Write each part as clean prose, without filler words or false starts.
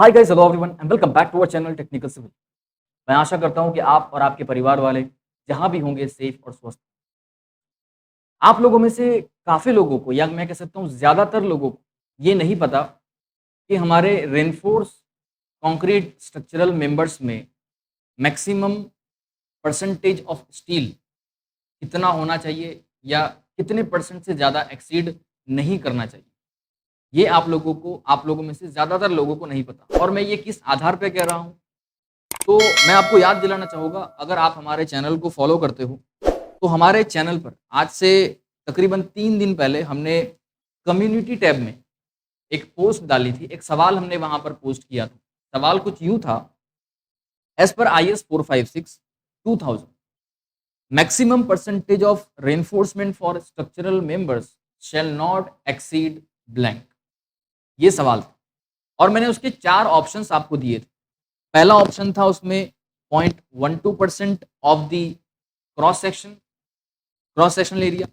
Hi guys, hello everyone and welcome back to our channel technical civil. मैं आशा करता हूं कि आप और आपके परिवार वाले जहां भी होंगे सेफ और स्वस्थ। आप लोगों में से काफ़ी लोगों को या मैं कह सकता हूं ज़्यादातर लोगों को ये नहीं पता कि हमारे रेनफोर्स कंक्रीट स्ट्रक्चरल मेंबर्स में मैक्सिमम परसेंटेज ऑफ स्टील कितना होना चाहिए या कितने परसेंट से ज़्यादा एक्सीड नहीं करना चाहिए। ये आप लोगों में से ज़्यादातर लोगों को नहीं पता और मैं ये किस आधार पे कह रहा हूँ। तो मैं आपको याद दिलाना चाहूँगा, अगर आप हमारे चैनल को फ़ॉलो करते हो, तो हमारे चैनल पर आज से तकरीबन 3 दिन पहले हमने कम्युनिटी टैब में एक पोस्ट डाली थी, एक सवाल हमने वहाँ पर पोस्ट किया था। सवाल कुछ यूँ था, as per IS 456 2000 maximum percentage of reinforcement for structural members shall not exceed blank. ये सवाल था और मैंने उसके 4 ऑप्शंस आपको दिए थे। पहला ऑप्शन था उसमें 0.12% of the cross sectional area.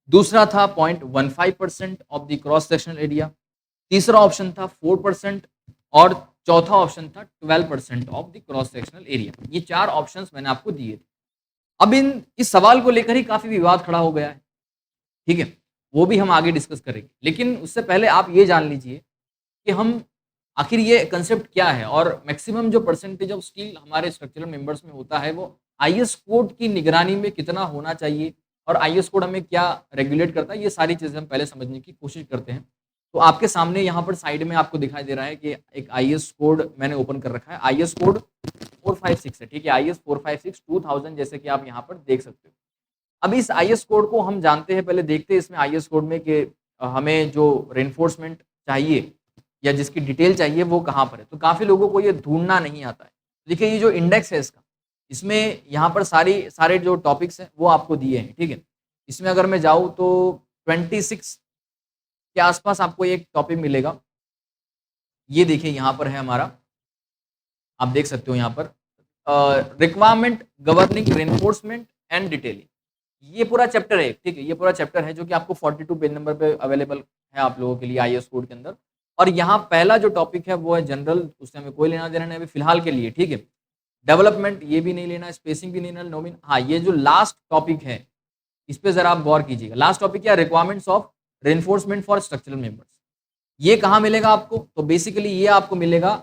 दूसरा था 0.15% of the cross sectional area. तीसरा ऑप्शन था 4% और चौथा ऑप्शन था 12% of the cross sectional area. ये 4 ऑप्शंस मैंने आपको दिए थे। अब इस सवाल को लेकर ही काफी विवाद खड़ा हो गया है, ठीक है, वो भी हम आगे डिस्कस करेंगे। लेकिन उससे पहले आप ये जान लीजिए कि हम आखिर ये कंसेप्ट क्या है और मैक्सिमम जो परसेंटेज ऑफ स्टील हमारे स्ट्रक्चरल मेंबर्स में होता है वो आईएस कोड की निगरानी में कितना होना चाहिए और आईएस कोड हमें क्या रेगुलेट करता है, ये सारी चीजें हम पहले समझने की कोशिश करते हैं। तो आपके सामने यहाँ पर साइड में आपको दिखाई दे रहा है कि एक आईएस कोड मैंने ओपन कर रखा है। आईएस कोड 456 है, ठीक है, आईएस 456 2000 जैसे कि आप यहाँ पर देख सकते हो। अब इस आईएस कोड को हम जानते हैं, पहले देखते हैं इसमें आईएस कोड में कि हमें जो रेनफोर्समेंट चाहिए या जिसकी डिटेल चाहिए वो कहाँ पर है। तो काफ़ी लोगों को ये ढूंढना नहीं आता है। देखिए, ये जो इंडेक्स है इसका, इसमें यहाँ पर सारे जो टॉपिक्स हैं वो आपको दिए हैं, ठीक है। इसमें अगर मैं जाऊँ तो 26 के आसपास आपको एक टॉपिक मिलेगा। ये देखिए यहाँ पर है हमारा, आप देख सकते हो यहाँ पर requirement governing reinforcement and detailing. ये पूरा चैप्टर है, ठीक है, ये पूरा चैप्टर है जो कि आपको 42 पेज नंबर पे अवेलेबल है आप लोगों के लिए आईएस कोड के अंदर। और यहाँ पहला जो टॉपिक है वो है जनरल, उससे हमें कोई लेना देना नहीं अभी फिलहाल के लिए, ठीक है। डेवलपमेंट ये भी नहीं लेना, स्पेसिंग भी नहीं लेना, नोमिन। हाँ, ये जो लास्ट टॉपिक है इस पे जरा आप गौर कीजिएगा। लास्ट टॉपिक क्या, requirements of reinforcement for structural members. ये कहाँ मिलेगा आपको, तो बेसिकली ये आपको मिलेगा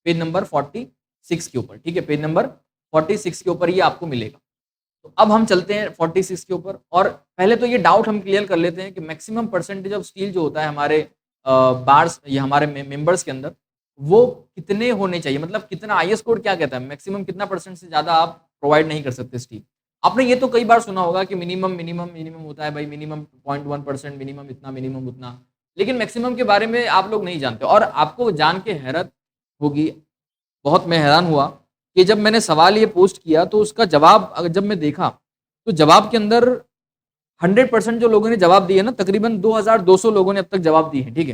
पेज नंबर 46 के ऊपर, ठीक है, पेज नंबर 46 के ऊपर ये आपको मिलेगा। तो अब हम चलते हैं 46 के ऊपर और पहले तो ये डाउट हम क्लियर कर लेते हैं कि मैक्सिमम परसेंटेज ऑफ स्टील जो होता है हमारे बार्स या हमारे मेंबर्स के अंदर वो कितने होने चाहिए, मतलब कितना, आईएस कोड क्या कहता है, मैक्सिमम कितना परसेंट से ज्यादा आप प्रोवाइड नहीं कर सकते स्टील। आपने ये तो कई बार सुना होगा कि मिनिमम मिनिमम मिनिमम होता है भाई, मिनिमम 0.1%, मिनिमम इतना, मिनिमम उतना। लेकिन मैक्सिमम के बारे में आप लोग नहीं जानते और आपको जान के हैरत होगी, बहुत मैं हैरान हुआ कि जब मैंने सवाल ये पोस्ट किया तो उसका जवाब जब मैं देखा तो जवाब के अंदर 100% जो लोगों ने जवाब दिए ना, तकरीबन 2200 लोगों ने अब तक जवाब दिए हैं, ठीक है।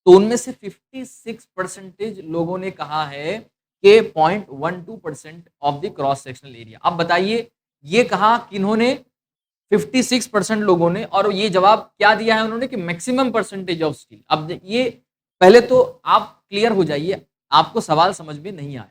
तो उनमें से 56% लोगों ने कहा है कि 0.12% of the cross sectional area. अब बताइए ये कहा किन्होंने, 56% लोगों ने, और ये जवाब क्या दिया है उन्होंने कि मैक्सिमम परसेंटेज ऑफ स्टील। अब ये पहले तो आप क्लियर हो जाइए, आपको सवाल समझ में नहीं आया,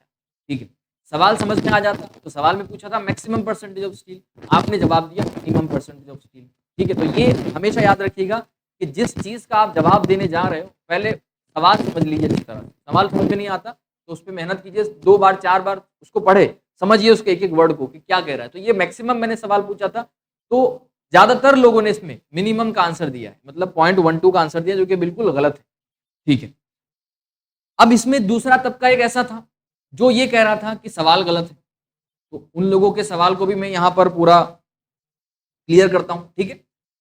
ठीक है। सवाल समझ में आ जाता तो सवाल में पूछा था मैक्सिमम परसेंटेज ऑफ स्टील, आपने जवाब दिया मिनिमम परसेंटेज ऑफ स्टील, ठीक है। तो ये हमेशा याद रखिएगा कि जिस चीज का आप जवाब देने जा रहे हो पहले सवाल समझ लीजिए। जिस तरह सवाल समझ में नहीं आता तो उस पर मेहनत कीजिए, 2 बार 4 बार उसको पढ़े, समझिए उसके एक एक वर्ड को कि क्या कह रहा है। तो ये मैक्सिमम मैंने सवाल पूछा था, तो ज्यादातर लोगों ने इसमें मिनिमम का आंसर दिया है, मतलब 0.12 का आंसर दिया, जो कि बिल्कुल गलत है, ठीक है। अब इसमें दूसरा तबका एक ऐसा था जो ये कह रहा था कि सवाल गलत है, तो उन लोगों के सवाल को भी मैं यहाँ पर पूरा क्लियर करता हूँ, ठीक है।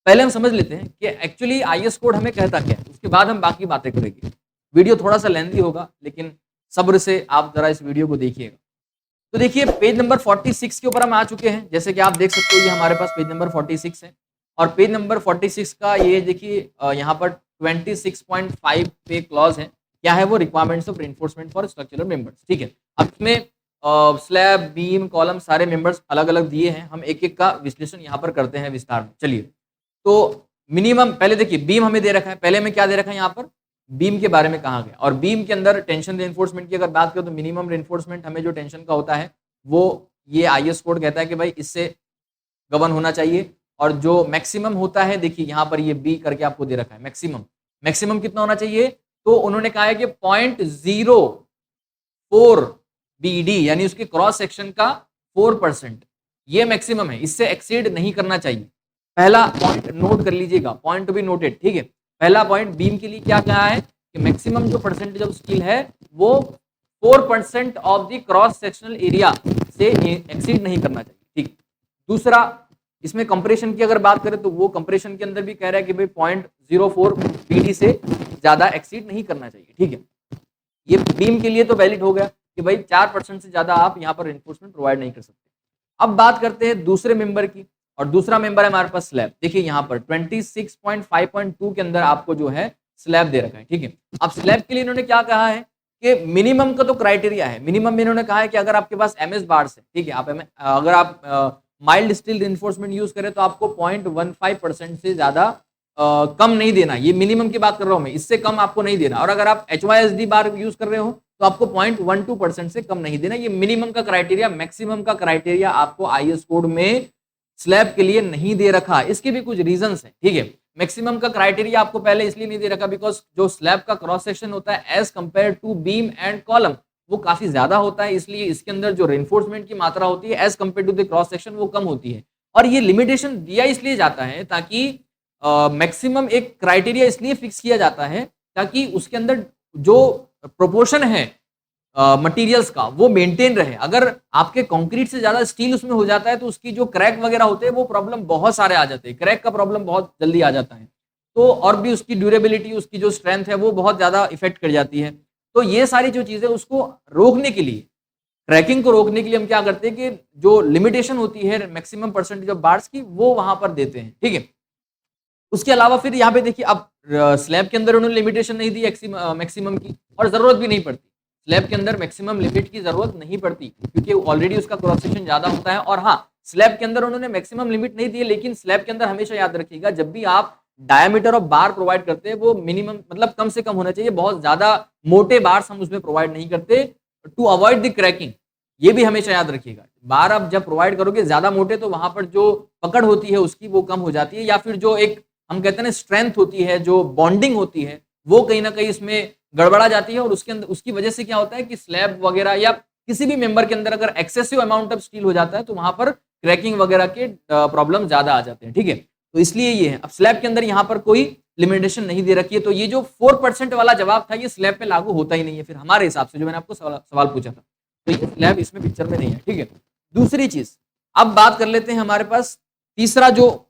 पहले हम समझ लेते हैं कि एक्चुअली आईएस कोड हमें कहता क्या है, उसके बाद हम बाकी बातें करेंगे। वीडियो थोड़ा सा लेंथी होगा लेकिन सब्र से आप जरा इस वीडियो को देखिएगा। तो देखिए पेज नंबर 46 के ऊपर हम आ चुके हैं, जैसे कि आप देख सकते हो ये हमारे पास पेज नंबर 46 है और पेज नंबर 46 का ये देखिए यहाँ पर 26.5 पे क्लॉज है, क्या है वो, requirements of reinforcement for structural members, ठीक है। अब इसमें स्लैब, बीम, कॉलम सारे मेंबर्स अलग अलग दिए हैं, हम एक एक का विश्लेषण यहाँ पर करते हैं विस्तार में। चलिए, तो मिनिमम पहले देखिए, बीम हमें दे रखा है, पहले में क्या दे रखा है यहाँ पर, बीम के बारे में कहा गया। और बीम के अंदर टेंशन रेनफोर्समेंट की अगर बात करें तो मिनिमम रेनफोर्समेंट हमें जो टेंशन का होता है वो ये आईएस कोड कहता है कि भाई इससे गवर्न होना चाहिए। और जो मैक्सिमम होता है, देखिए यहाँ पर ये बी करके आपको दे रखा है, मैक्सिमम मैक्सिमम कितना होना चाहिए, तो उन्होंने कहा है कि 0.04 बीडी यानी उसके क्रॉस सेक्शन का 4%, ये मैक्सिमम है, इससे एक्सीड नहीं करना चाहिए। पहला पॉइंट नोट कर लीजिएगा, पॉइंट टू बी नोटेड, ठीक है। पहला पॉइंट बीम के लिए क्या कहा है कि मैक्सिमम जो परसेंटेज ऑफ स्टील है वो 4% of the cross sectional area से एक्सीड नहीं करना चाहिए, ठीक। दूसरा, इसमें कंप्रेशन की अगर बात करें तो वो कंप्रेशन के अंदर भी कह रहा है कि भाई 0.04 बीडी से ज्यादा एक्सीड नहीं करना चाहिए, ठीक है। ये बीम के लिए तो वैलिड हो गया कि भाई 4% से ज्यादा आप यहाँ पर रेनफोर्समेंट प्रोवाइड नहीं कर सकते। अब बात करते हैं दूसरे मेंबर की, और दूसरा मेंबर है हमारे पास स्लैब। देखिए यहाँ पर 26.5.2 के अंदर आपको जो है स्लैब दे रखा है, ठीक है। अब स्लैब के लिए इन्होंने क्या कहा है कि मिनिमम का तो क्राइटेरिया है, मिनिमम में इन्होंने कहा है कि अगर आपके पास एमएस बार्स है, ठीक है, अगर आप माइल्ड स्टील रिइंफोर्समेंट यूज करें तो आपको 0.15% से ज्यादा कम नहीं देना, ये मिनिमम की बात कर रहा हूं मैं, इससे कम आपको नहीं देना। और अगर आप HYSD बार यूज कर रहे हो तो आपको 0.12% से कम नहीं देना, ये मिनिमम का क्राइटेरिया। मैक्सिमम का क्राइटेरिया आपको आईएस कोड में स्लैब के लिए नहीं दे रखा, इसके भी कुछ रीजंस हैं, ठीक है। मैक्सिमम का क्राइटेरिया आपको पहले इसलिए नहीं दे रखा बिकॉज जो स्लैब का क्रॉस सेक्शन होता है as compare to beam and column वो काफी ज्यादा होता है, इसलिए इसके अंदर जो रेनफोर्समेंट की मात्रा होती है as compare to the cross section वो कम होती है। और ये लिमिटेशन दिया इसलिए जाता है ताकि मैक्सिमम एक क्राइटेरिया इसलिए फिक्स किया जाता है ताकि उसके अंदर जो प्रोपोर्शन है मटेरियल्स का वो मेंटेन रहे। अगर आपके कंक्रीट से ज्यादा स्टील उसमें हो जाता है तो उसकी जो क्रैक वगैरह होते हैं वो प्रॉब्लम बहुत सारे आ जाते हैं, क्रैक का प्रॉब्लम बहुत जल्दी आ जाता है, तो और भी उसकी ड्यूरेबिलिटी, उसकी जो स्ट्रेंथ है वो बहुत ज्यादा इफेक्ट कर जाती है। तो ये सारी जो चीजें उसको रोकने के लिए, क्रैकिंग को रोकने के लिए हम क्या करते हैं कि जो लिमिटेशन होती है मैक्सिमम परसेंटेज ऑफ बार्स की वो वहां पर देते हैं, ठीक है। उसके अलावा फिर यहाँ पे देखिए अब स्लैब के अंदर उन्होंने लिमिटेशन नहीं दी मैक्सिमम की, और जरूरत भी नहीं पड़ती, स्लैब के अंदर मैक्सिमम लिमिट की जरूरत नहीं पड़ती क्योंकि ऑलरेडी उसका क्रॉस सेक्शन ज्यादा होता है। और हाँ, स्लैब के अंदर उन्होंने मैक्सिमम लिमिट नहीं दी, लेकिन स्लैब के अंदर हमेशा याद रखिएगा जब भी आप डायमीटर ऑफ बार प्रोवाइड करते हैं वो मिनिमम मतलब कम से कम होना चाहिए, बहुत ज्यादा मोटे बार्स हम उसमें प्रोवाइड नहीं करते टू अवॉइड द क्रैकिंग, ये भी हमेशा याद रखिएगा। बार आप जब प्रोवाइड करोगे ज्यादा मोटे तो वहां पर जो पकड़ होती है उसकी वो कम हो जाती है, या फिर जो एक हम कहते हैं ना स्ट्रेंथ होती है, जो बॉन्डिंग होती है वो कहीं ना कहीं इसमें गड़बड़ा जाती है। और उसके अंदर उसकी वजह से क्या होता है कि स्लैब वगैरह या किसी भी मेंबर के अंदर अगर एक्सेसिव अमाउंट ऑफ स्टील हो जाता है तो वहां पर क्रैकिंग वगैरह के प्रॉब्लम ज्यादा आ जाते हैं, ठीक है। तो इसलिए ये है, अब स्लैब के अंदर यहाँ पर कोई लिमिटेशन नहीं दे रखी है, तो ये जो 4% वाला जवाब था ये स्लैब पे लागू होता ही नहीं है फिर हमारे हिसाब से, जो मैंने आपको सवाल पूछा था, तो ये स्लैब इसमें पिक्चर में नहीं है, ठीक है। दूसरी चीज, अब बात कर लेते हैं हमारे पास तीसरा जो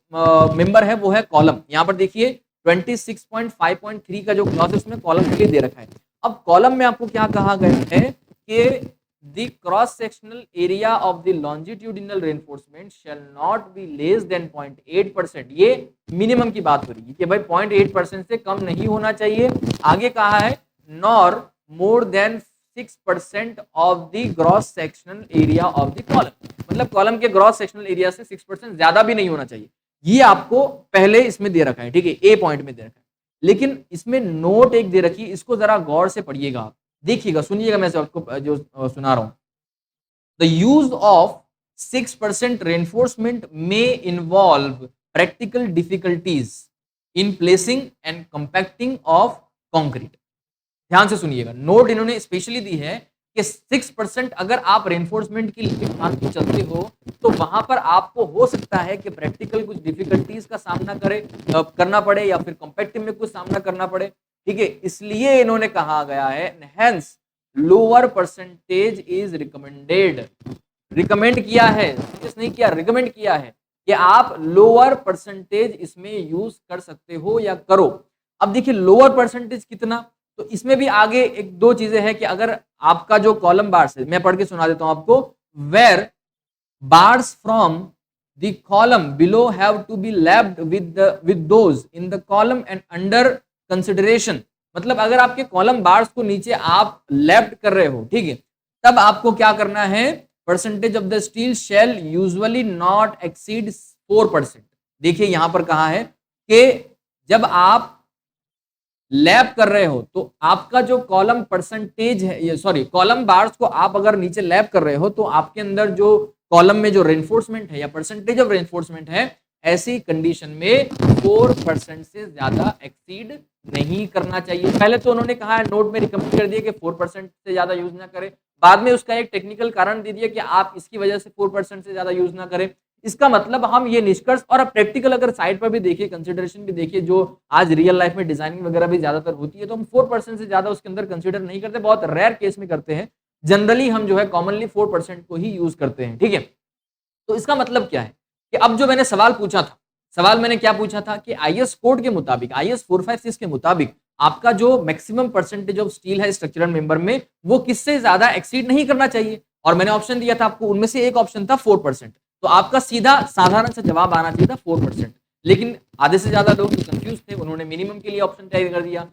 मेंबर है वो है कॉलम। यहाँ पर देखिए 26.5.3 का जो क्लॉज है उसमें कॉलम के लिए दे रखा है। अब कॉलम में आपको क्या कहा गया है कि the cross sectional area of the longitudinal reinforcement shall not be less than 0.8%, ये मिनिमम की बात हो रही है कि भाई 0.8% से कम नहीं होना चाहिए। आगे कहा है nor more than 6% of the gross sectional area of the column, मतलब कॉलम के ग्रॉस सेक्शनल एरिया से 6% ज्यादा भी नहीं होना चाहिए, ये आपको पहले इसमें दे रखा है, ठीक है, ए पॉइंट में दे रखा है। लेकिन इसमें नोट एक दे रखी है, इसको जरा गौर से पढ़िएगा आप, देखिएगा, सुनिएगा, मैं आपको जो सुना रहा हूं। द यूज ऑफ 6% रेनफोर्समेंट में involve practical difficulties in placing and compacting of concrete. ध्यान से सुनिएगा, नोट इन्होंने स्पेशली दी है कि 6% अगर आप रेनफोर्समेंट की लिमिट मान के चलते हो तो वहां पर आपको हो सकता है कि प्रैक्टिकल कुछ डिफिकल्टीज का सामना करना पड़े या फिर कंपैक्टिंग में कुछ सामना करना पड़े, ठीक है। इसलिए इन्होंने कहा गया है hence lower percentage is recommended, recommend किया है, नहीं किया, रिकमेंड किया है कि आप लोअर परसेंटेज इसमें यूज कर सकते हो या करो। अब देखिए लोअर परसेंटेज कितना, तो इसमें भी आगे एक दो चीजें हैं कि अगर आपका जो कॉलम बार्स है, मैं पढ़ के सुना देता हूं आपको, where bars from the column below have to be lapped with those in the column and under consideration, मतलब अगर आपके कॉलम बार्स को नीचे आप लैप्ड कर रहे हो, ठीक है, तब आपको क्या करना है, percentage of the steel shall usually not exceed 4%। देखिए यहां पर कहा है कि जब आप लैप कर रहे हो तो आपका जो कॉलम परसेंटेज है, सॉरी कॉलम बार्स को आप अगर नीचे लैप कर रहे हो तो आपके अंदर जो कॉलम में जो रेनफोर्समेंट है या परसेंटेज ऑफ रेनफोर्समेंट है, ऐसी कंडीशन में 4% से ज्यादा एक्सीड नहीं करना चाहिए। पहले तो उन्होंने कहा है, नोट में रिकमेंड कर दिया कि 4% से ज्यादा यूज ना करें, बाद में उसका एक टेक्निकल कारण दे दिया कि आप इसकी वजह से 4% से ज्यादा यूज ना करें। इसका मतलब हम ये निष्कर्ष, और अब प्रैक्टिकल अगर साइड पर भी देखिए, कंसिडरेशन भी देखिए, जो आज रियल लाइफ में डिजाइनिंग वगैरह भी ज्यादातर होती है, तो हम 4% से ज्यादा उसके अंदर कंसिडर नहीं करते, बहुत रेयर केस में करते हैं। जनरली हम जो है कॉमनली 4% को ही यूज करते हैं, ठीक है। तो इसका मतलब क्या है कि अब जो मैंने सवाल पूछा था, सवाल मैंने क्या पूछा था कि आईएस कोड के मुताबिक, आईएस 456 के मुताबिक आपका जो मैक्सिमम परसेंटेज ऑफ स्टील है स्ट्रक्चरल मेंबर में, वो किससे ज्यादा एक्सीड नहीं करना चाहिए। और मैंने ऑप्शन दिया था आपको, उनमें से एक ऑप्शन था 4%। तो आपका सीधा साधारण सा जवाब आना चाहिए था 4%। लेकिन आधे से ज्यादा लोग कंफ्यूज थे, उन्होंने मिनिमम के लिए ऑप्शन तय कर दिया।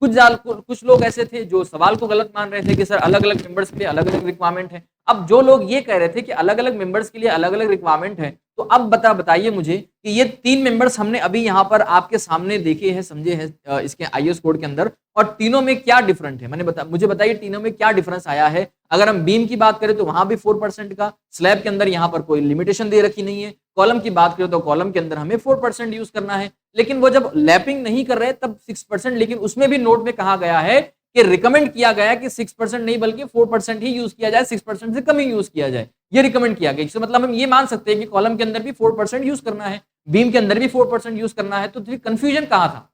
कुछ लोग ऐसे थे जो सवाल को गलत मान रहे थे कि सर अलग अलग मेंबर्स के लिए अलग अलग रिक्वायरमेंट है। अब जो लोग ये कह रहे थे कि अलग अलग मेंबर्स के लिए अलग अलग रिक्वायरमेंट है, तो अब बताइए मुझे कि ये 3 मेंबर्स हमने अभी यहाँ पर आपके सामने देखे हैं, समझे हैं इसके आईएस कोड के अंदर, और तीनों में क्या डिफरेंट है, मुझे बताइए तीनों में क्या डिफरेंस आया है। अगर हम बीम की बात करें तो वहां भी 4% का, स्लैब के अंदर यहाँ पर कोई लिमिटेशन दे रखी नहीं है। कॉलम की बात करें तो कॉलम के अंदर हमें 4% यूज करना है, लेकिन वो जब लैपिंग नहीं कर रहे तब 6%। लेकिन उसमें भी नोट में कहा गया है कि रिकमेंड किया गया कि 6% नहीं बल्कि 4% ही यूज किया जाए, 6% से कम ही यूज किया जाए, ये रिकमेंड किया गया। इससे मतलब हम ये मान सकते हैं कि कॉलम के अंदर भी 4% यूज करना है, बीम के अंदर भी 4% यूज करना है। तो कंफ्यूजन कहां था?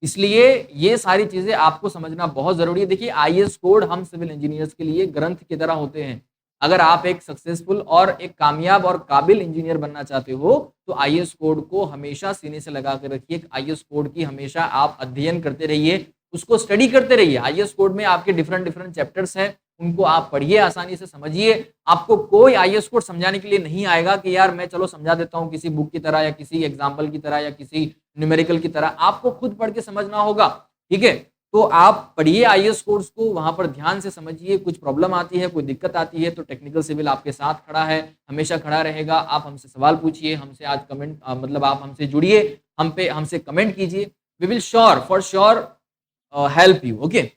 इसलिए ये सारी चीजें आपको समझना बहुत जरूरी है। देखिए आईएएस कोड हम सिविल इंजीनियर्स के लिए ग्रंथ की तरह होते हैं। अगर आप एक सक्सेसफुल और एक कामयाब और काबिल इंजीनियर बनना चाहते हो तो आईएएस कोड को हमेशा सीने से लगा कर रखिए। आईएएस कोड की हमेशा आप अध्ययन करते रहिए, उसको स्टडी करते रहिए। आईएएस कोड में आपके डिफरेंट डिफरेंट चैप्टर्स हैं, उनको आप पढ़िए, आसानी से समझिए। आपको कोई आईएएस कोड समझाने के लिए नहीं आएगा कि यार मैं चलो समझा देता हूँ किसी बुक की तरह या किसी एग्जाम्पल की तरह या किसी न्यूमेरिकल की तरह। आपको खुद पढ़ के समझना होगा, ठीक है। तो आप पढ़िए आईएएस कोर्स को, वहां पर ध्यान से समझिए। कुछ प्रॉब्लम आती है, कोई दिक्कत आती है तो टेक्निकल सिविल आपके साथ खड़ा है, हमेशा खड़ा रहेगा। आप हमसे सवाल पूछिए, हमसे आज कमेंट मतलब आप हमसे जुड़िए, हमसे कमेंट कीजिए। We will sure for sure help you, okay.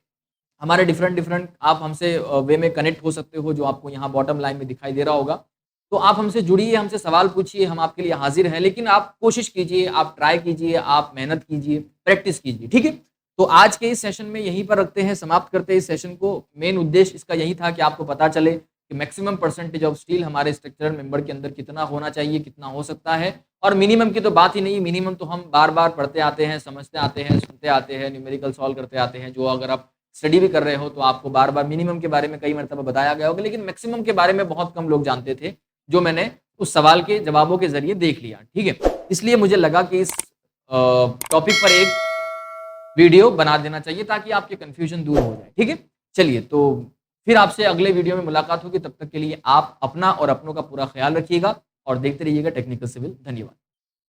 हमारे डिफरेंट डिफरेंट आप हमसे वे में कनेक्ट हो सकते हो, जो आपको यहाँ बॉटम लाइन में दिखाई दे रहा होगा। तो आप हमसे जुड़िए, हमसे सवाल पूछिए, हम आपके लिए हाजिर हैं। लेकिन आप कोशिश कीजिए, आप ट्राई कीजिए, आप मेहनत कीजिए, प्रैक्टिस कीजिए, ठीक है। तो आज के इस सेशन में यहीं पर रखते हैं, समाप्त करते हैं इस सेशन को। मेन उद्देश्य इसका यही था कि आपको पता चले कि मैक्सिमम परसेंटेज ऑफ स्टील हमारे स्ट्रक्चरल मेंबर के अंदर कितना होना चाहिए, कितना हो सकता है। और मिनिमम की तो बात ही नहीं, मिनिमम तो हम बार बार पढ़ते आते हैं, समझते आते हैं, सुनते आते हैं, न्यूमेरिकल सॉल्व करते आते हैं। जो अगर आप स्टडी भी कर रहे हो तो आपको बार बार मिनिमम के बारे में कई मरतबा बताया गया होगा, लेकिन मैक्सिमम के बारे में बहुत कम लोग जानते थे, जो मैंने उस सवाल के जवाबों के जरिए देख लिया, ठीक है। इसलिए मुझे लगा कि इस टॉपिक पर एक वीडियो बना देना चाहिए ताकि आपके कंफ्यूजन दूर हो जाए, ठीक है। चलिए, तो फिर आपसे अगले वीडियो में मुलाकात होगी। तब तक के लिए आप अपना और अपनों का पूरा ख्याल रखिएगा और देखते रहिएगा टेक्निकल सिविल। धन्यवाद।